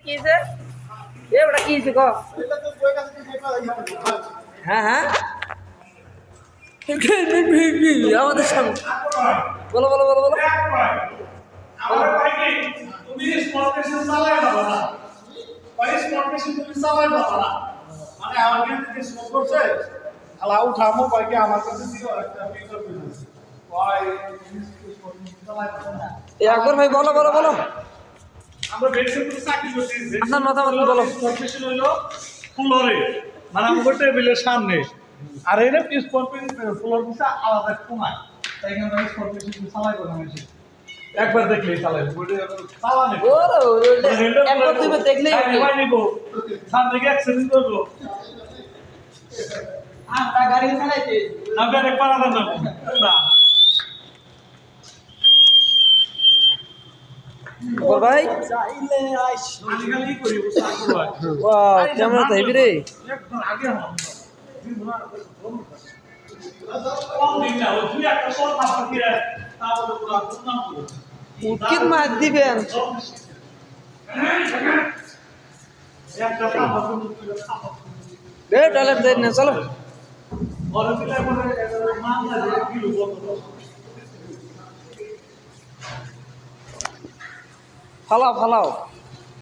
কিছে এ বড় কিছে কো হ্যাঁ হ্যাঁ আমাদের সামনে বলো বলো বলো বলো আমার ভাই কি তুমি স্পট মেশিন চালায় না বাবা ওই স্পট মেশিন তুমি চালায় না বাবা মানে আমার কাছে স্পট করছে আলা উঠামো ভাইকে আমার কাছে দিও একটা পিকচার দিয়েছে ভাই স্পট মেশিন চালায় না একবার ভাই বলো বলো বলো আমরা বেক্সিমপুরে চাকরি করছি আপনার মতামত বলো স্পট মেশিন হইলো ফ্লোরে মানে আমাদের টেবিলের সামনে আর এর স্পট মেশিন ফ্লোর দিছে আলাদা কোনায় তাই এখানে স্পট মেশিন চালায় না মেশিন একবার দেখলেই চালায় চালানে ওরে একবার তুমি দেখলেই ভাই নিব সামনে গিয়ে অ্যাক্সিডেন্ট করবো আমরা গাড়ি চালাইতে আমি একবার আদান না বল ভাই চাইলে আজকালই করি ওয়াও ক্যামেরা তো হেভি রে একদম আগে হন কম দিন না ওই দুই একটা শট না পাকিয়ে তাহলে পুরো নাম করো উৎকিত মার দিবেন একটা পাপা তুমি রে টয়লেট যাই না চলো বড় পিলা করে মামলা দিয়ে কিলো বলো ফালাও ফালাও